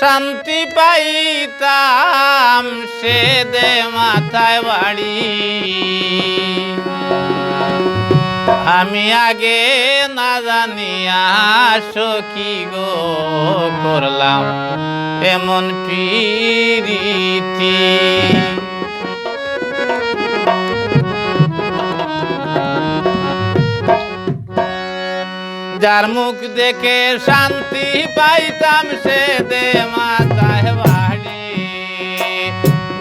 শান্তি পাইতাম সে দে মাথায় বাড়ি। আমি আগে না জানিয়া সখী গো করলাম এমন প্রীতি। যার মুখ দেখে শান্তি পাইতাম সে দে মাথায় বাড়ি।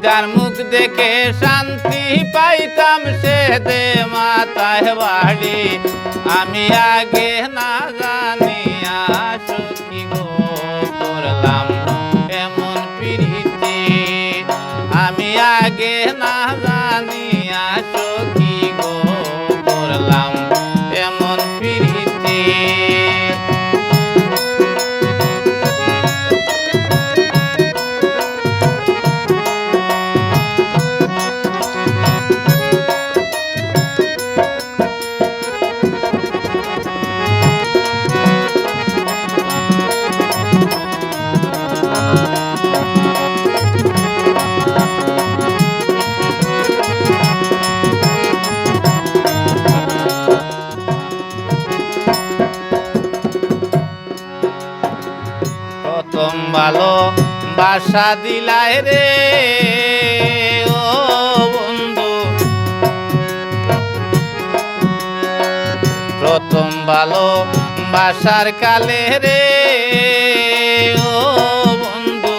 যার মুখ দেখে শান্তি পাইতাম সে দে মাথায় বাড়ি। আমি আগে না জানিয়া সখী গো করলাম এমন প্রীতি। আমি আগে না জানিয়া সখী গো করলাম এমন প্রীতি। প্রথম ভালো বাসা দিলাই রে ও বন্ধু। প্রথম ভালো বাসার কালে রে ও বন্ধু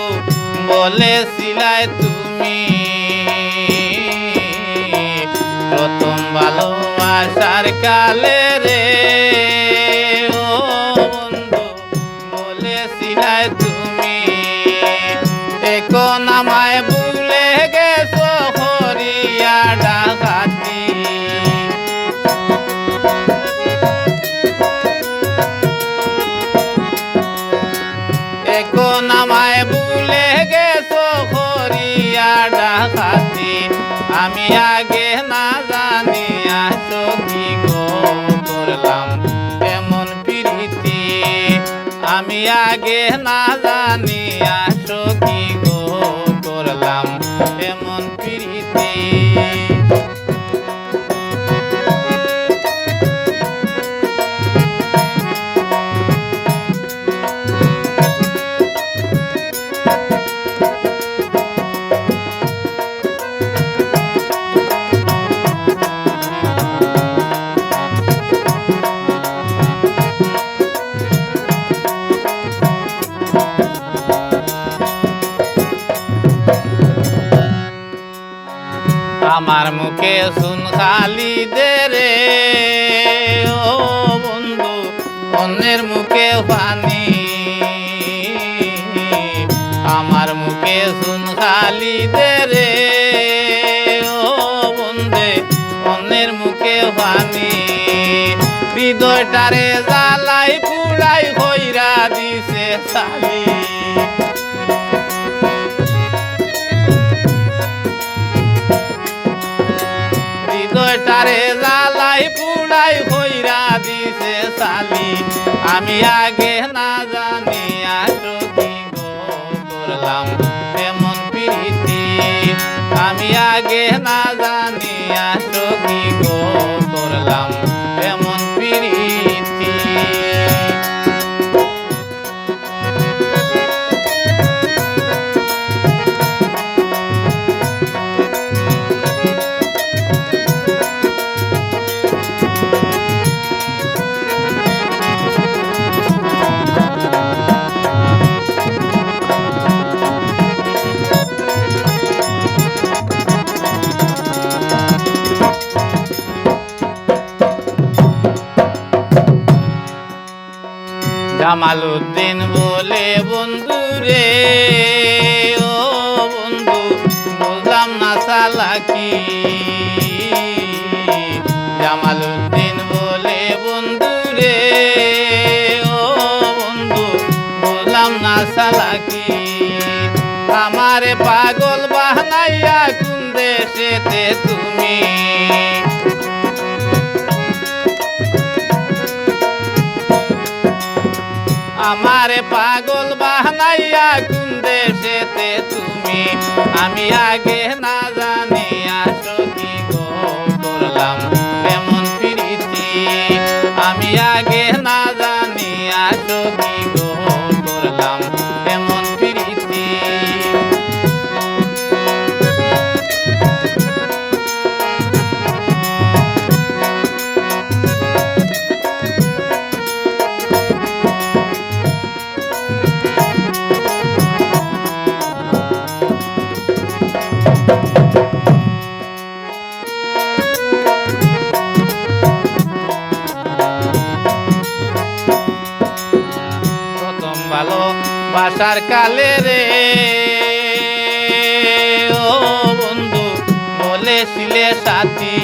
বলেছিলাই তুমি। প্রথম ভালো বাসার কালে রে ও বন্ধু বলেছিলাই তুমি। এখন আমায় ভুলে গেছো হরিয়া ডাকাতি। এখন আমায় ভুলে গেছো হরিয়া ডাকাতি। আমি আগে না জানিয়া সখী গো করলাম এমন প্রীতি। আমি আগে না জানিয়া সখী গো করলাম এমন প্রীতি। আমার মুখে শুন খালি দে রে ও বন্ধু অন্যের মুখে পানি। আমার মুখে শুন খালি দে রে ও বন্ধে অন্যের মুখে পানি। হৃদয়টারে জ্বালাই পুড়াই হইরা দিছে সালি। হৃদয়টারে জ্বালাই পুড়াই হইরা দিছে সালি। আমি আগে না জানিয়া সখী গো করলাম এমন প্রীতি। আমি আগে না জানিয়া সখী গো করলাম এমন প্রীতি। জামালউদ্দিন বলে বন্ধু রে ও বন্ধু বুঝলাম না চালাকি। জামালউদ্দিন বলে বন্ধু রে ও বন্ধু বুঝলাম না চালাকি। আমারে পাগল বানাইয়া কোন দেশেতে তুমি। আমারে পাগল বা জানাইয়া কোন দেশেতে তুমি আমি আগে না জানিয়া সখী গো করলাম এমন প্রীতি আমি আগে না জানিয়া সখী গো করলাম এমন প্রীতি ভালোবাসার কালে রে ও বন্ধু বলেছিলে সাথী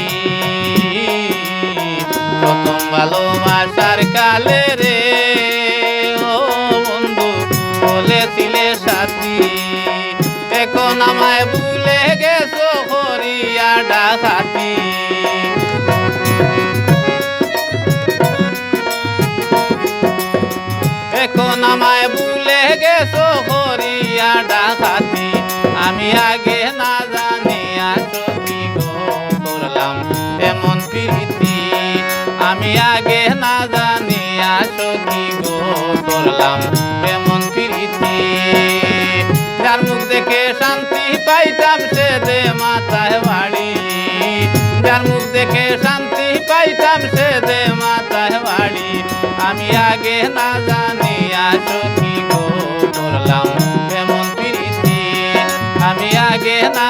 প্রথম ভালোবাসার কালে রে ও বন্ধু বলেছিলে সাথী এখন আমায় ভুলে গেছো হরিয়া ডাকাতি এখন আমায় ভুলে গেছো হরিয়া ডাকাতি আমি আগে না জানিয়া সখী গো করলাম এমন প্রীতি আমি আগে না জানিয়া সখী গো করলাম এমন প্রীতি যার মুখ দেখে শান্তি পাইতাম সে দে মাথায় বাড়ি যার মুখ দেখে শান্তি পাইতাম সে দে মাথায় বাড়ি আমি আগে না জানিয়া সখী গো করলাম এমন প্রীতি আমি আগে না